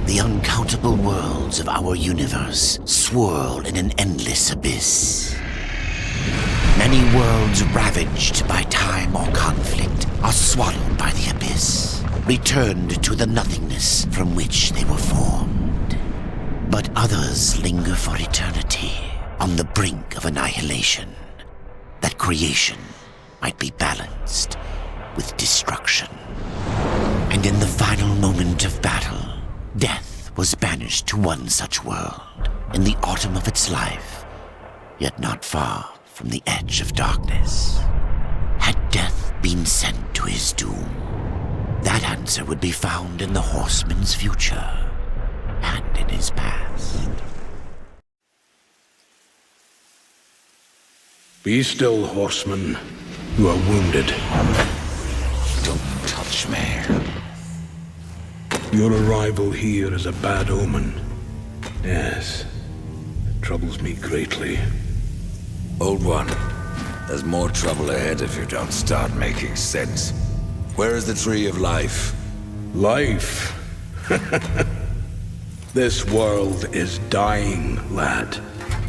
The uncountable worlds of our universe swirl in an endless abyss. Many worlds ravaged by time or conflict are swallowed by the abyss, returned to the nothingness from which they were formed. But others linger for eternity on the brink of annihilation, that creation might be balanced with destruction. And in the final moment of battle, death was banished to one such world in the autumn of its life, yet not far from the edge of darkness. Had death been sent to his doom? That answer would be found in the horseman's future and in his past. Be still, horseman. You are wounded. Don't touch me. Your arrival here is a bad omen. Yes, it troubles me greatly. Old one, there's more trouble ahead if you don't start making sense. Where is the tree of life? Life? This world is dying, lad.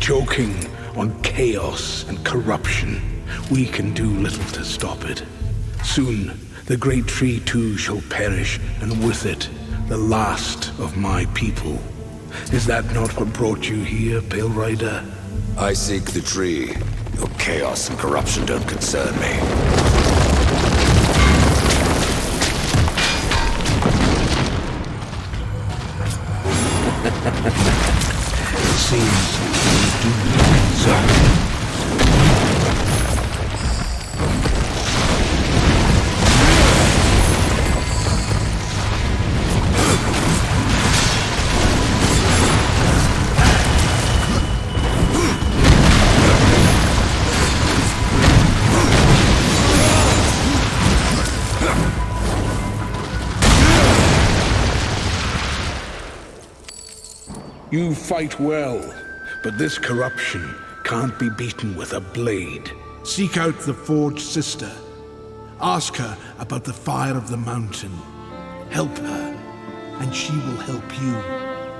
Choking on chaos and corruption. We can do little to stop it. Soon, the great tree too shall perish, and with it, the last of my people. Is that not what brought you here, Pale Rider? I seek the tree. Your chaos and corruption don't concern me. It seems you do concern me. You fight well, but this corruption can't be beaten with a blade. Seek out the Forge Sister. Ask her about the fire of the mountain. Help her, and she will help you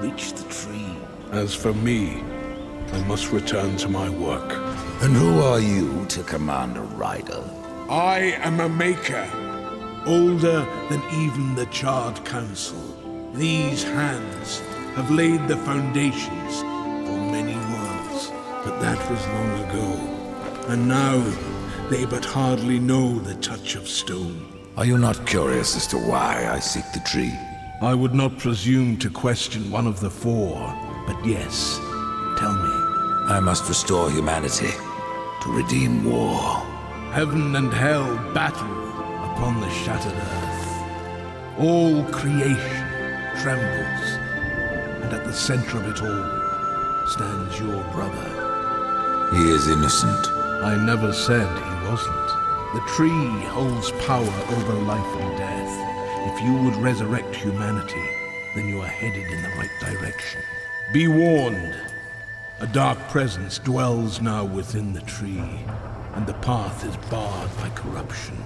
reach the tree. As for me, I must return to my work. And who are you to command a rider? I am a maker, older than even the Charred Council. These hands have laid the foundations for many worlds, but that was long ago. And now, they but hardly know the touch of stone. Are you not curious as to why I seek the tree? I would not presume to question one of the four, but yes, tell me. I must restore humanity, to redeem war. Heaven and hell battle upon the shattered earth. All creation trembles, and at the center of it all stands your brother. He is innocent. I never said he wasn't. The tree holds power over life and death. If you would resurrect humanity, then you are headed in the right direction. Be warned. A dark presence dwells now within the tree, and the path is barred by corruption.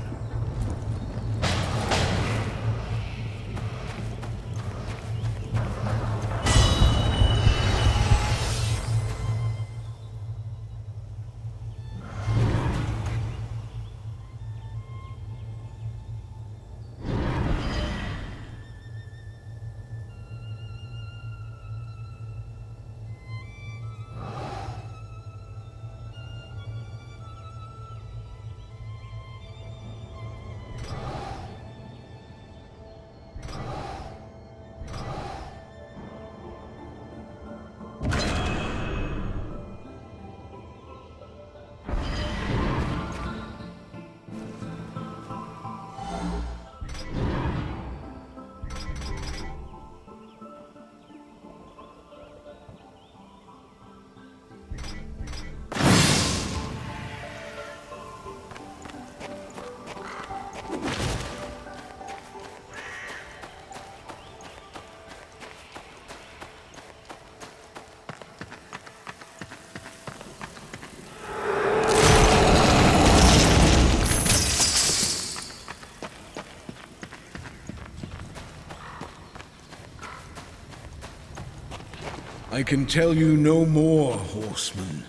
I can tell you no more, horseman.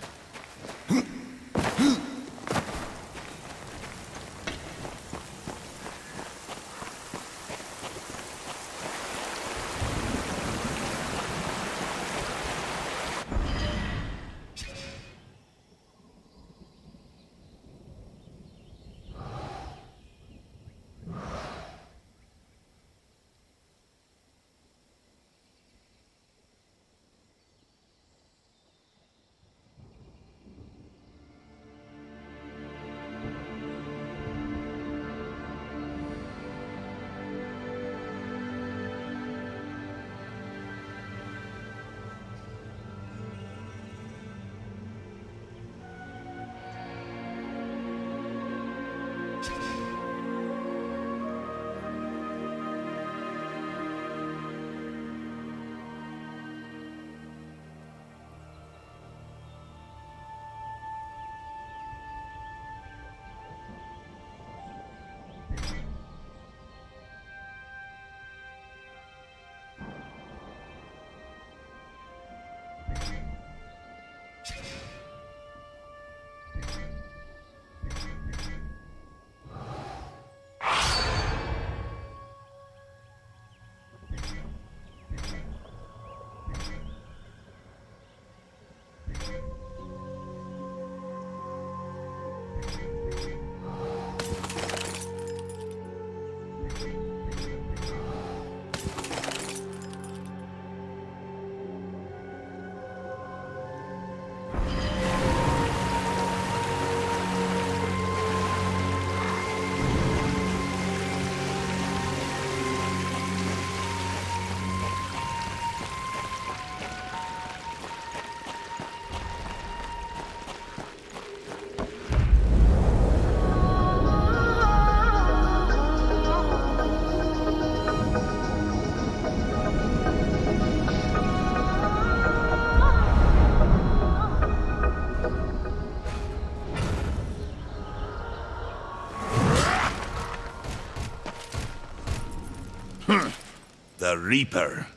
The Reaper.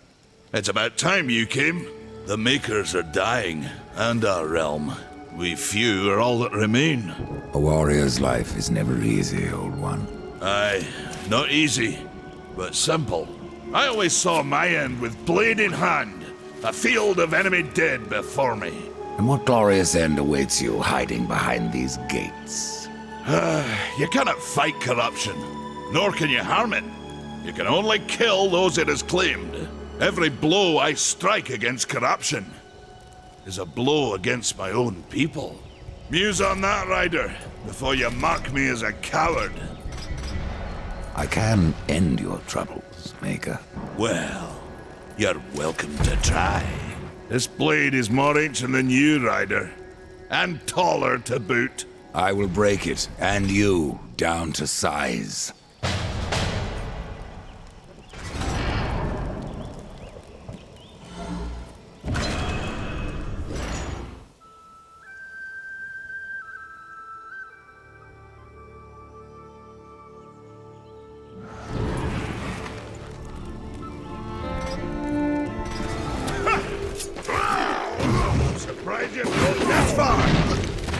It's about time you came. The Makers are dying, and our realm. We few are all that remain. A warrior's life is never easy, old one. Aye, not easy, but simple. I always saw my end with blade in hand, a field of enemy dead before me. And what glorious end awaits you hiding behind these gates? You cannot fight corruption, nor can you harm it. You can only kill those it has claimed. Every blow I strike against corruption is a blow against my own people. Muse on that, Ryder, before you mark me as a coward. I can end your troubles, Maker. Well, you're welcome to try. This blade is more ancient than you, Ryder, and taller to boot. I will break it, and you, down to size. Surprised you've got this far.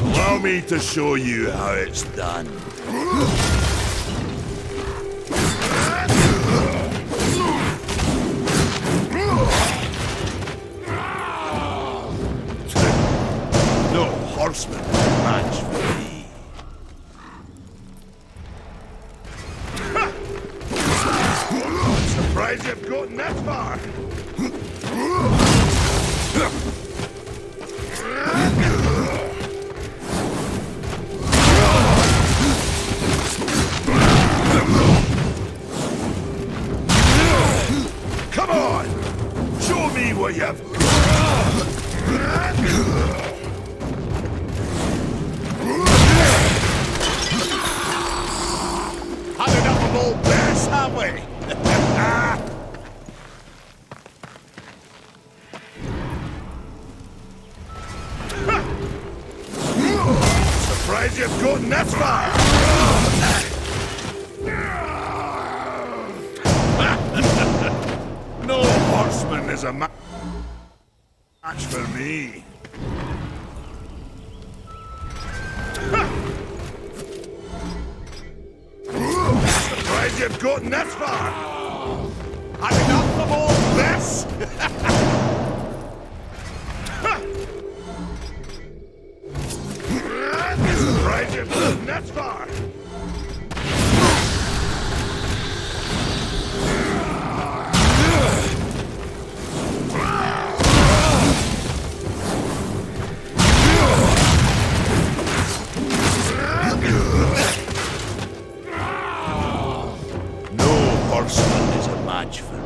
Allow me to show you how it's done. No horseman can match me. Surprised you've gotten this far. Come on! Show me what you've got! Had enough of old bears, have we? Surprised you've gotten this far! No horseman is a man Match for me. Surprised you've gotten this far. Had enough of all this? Surprised you've gotten this far. Horseman is a match for me.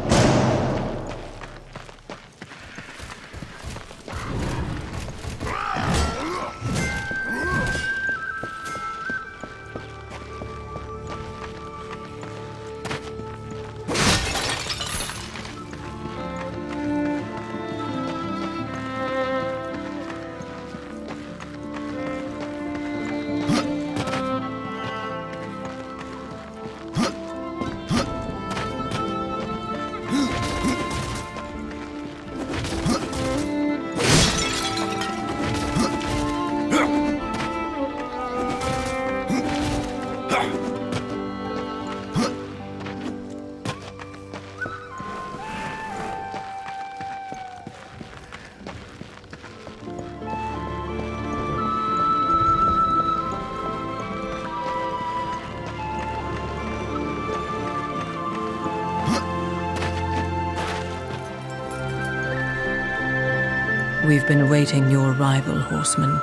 We've been awaiting your arrival, Horseman.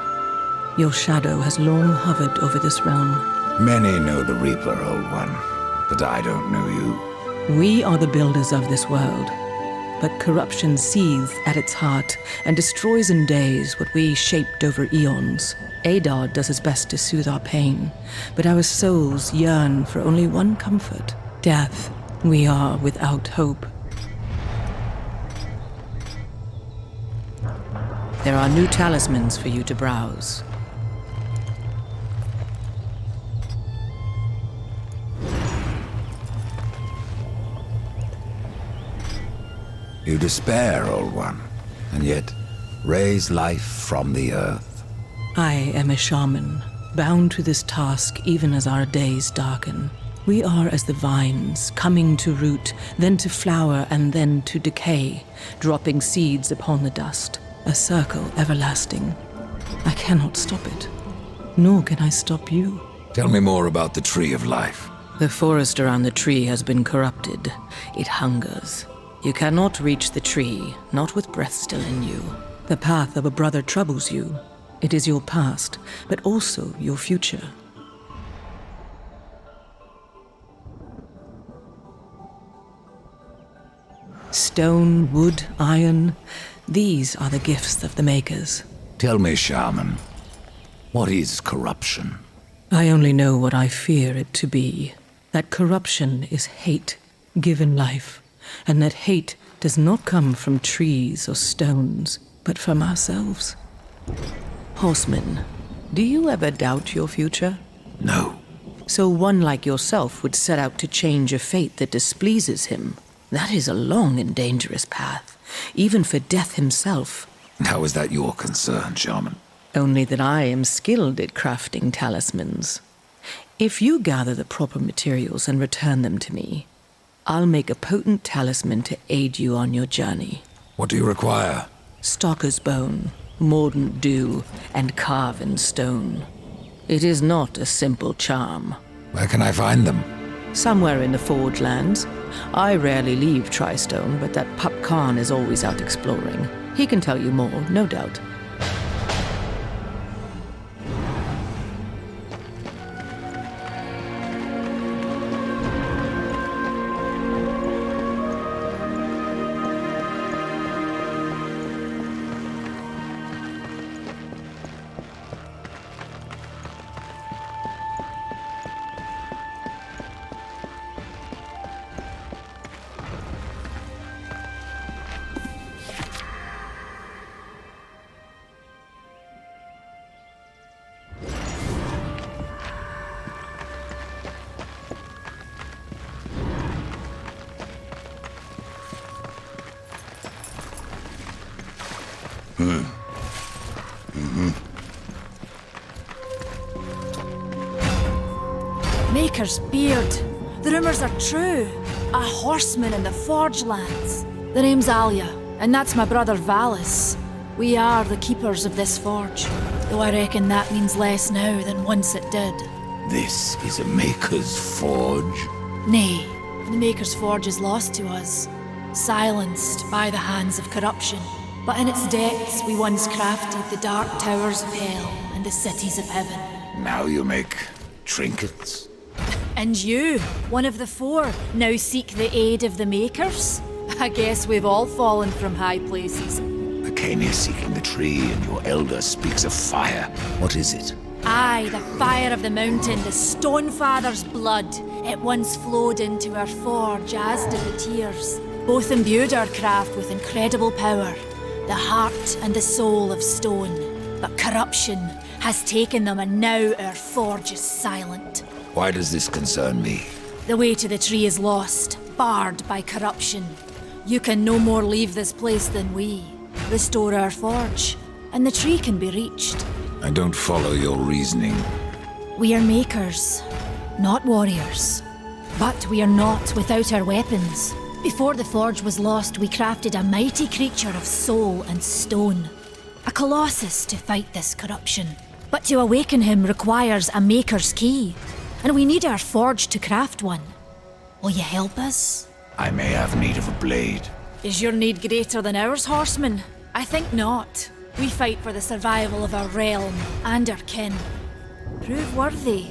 Your shadow has long hovered over this realm. Many know the Reaper, Old One, but I don't know you. We are the builders of this world, but corruption seethes at its heart and destroys in days what we shaped over eons. Adar does his best to soothe our pain, but our souls yearn for only one comfort: death. We are without hope. There are new talismans for you to browse. You despair, Old One, and yet raise life from the earth. I am a shaman, bound to this task even as our days darken. We are as the vines, coming to root, then to flower, and then to decay, dropping seeds upon the dust. A circle everlasting. I cannot stop it, nor can I stop you. Tell me more about the Tree of Life. The forest around the tree has been corrupted. It hungers. You cannot reach the tree, not with breath still in you. The path of a brother troubles you. It is your past, but also your future. Stone, wood, iron, these are the gifts of the makers. Tell me, Shaman, what is corruption? I only know what I fear it to be. That corruption is hate given life, and that hate does not come from trees or stones, but from ourselves. Horseman, do you ever doubt your future? No. So one like yourself would set out to change a fate that displeases him. That is a long and dangerous path, even for Death himself. How is that your concern, Shaman? Only that I am skilled at crafting talismans. If you gather the proper materials and return them to me, I'll make a potent talisman to aid you on your journey. What do you require? Stalker's bone, mordant dew, and carven stone. It is not a simple charm. Where can I find them? Somewhere in the Forge Lands. I rarely leave Tristone, but that Pup Khan is always out exploring. He can tell you more, no doubt. Maker's beard. The rumors are true. A horseman in the Forge lands. The name's Alia, and that's my brother Valis. We are the keepers of this forge, though I reckon that means less now than once it did. This is a Maker's Forge? Nay, the Maker's Forge is lost to us, silenced by the hands of corruption. But in its depths we once crafted the dark towers of hell and the cities of heaven. Now you make trinkets? And you, one of the four, now seek the aid of the Makers? I guess we've all fallen from high places. Arcania seeking the tree, and your elder speaks of fire. What is it? Aye, the fire of the mountain, the Stonefather's blood. It once flowed into our forge, as did the tears. Both imbued our craft with incredible power, the heart and the soul of stone. But corruption has taken them, and now our forge is silent. Why does this concern me? The way to the tree is lost, barred by corruption. You can no more leave this place than we. Restore our forge, and the tree can be reached. I don't follow your reasoning. We are makers, not warriors. But we are not without our weapons. Before the forge was lost, we crafted a mighty creature of soul and stone. A colossus to fight this corruption. But to awaken him requires a maker's key. And we need our forge to craft one. Will you help us? I may have need of a blade. Is your need greater than ours, horseman? I think not. We fight for the survival of our realm and our kin. Prove worthy,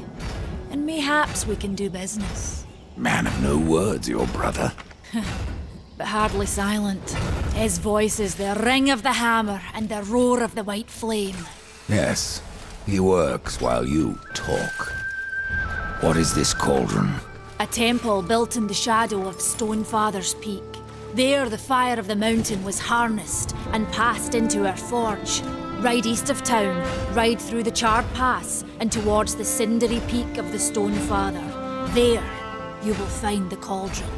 and mayhaps we can do business. Man of no words, your brother. But hardly silent. His voice is the ring of the hammer and the roar of the white flame. Yes, he works while you talk. What is this cauldron? A temple built in the shadow of Stonefather's Peak. There, the fire of the mountain was harnessed and passed into our forge. Ride east of town, ride through the charred pass, and towards the cindery peak of the Stonefather. There, you will find the cauldron.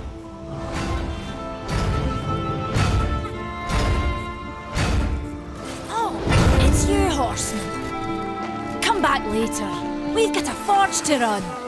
Oh, it's you, horseman. Come back later. We've got a forge to run.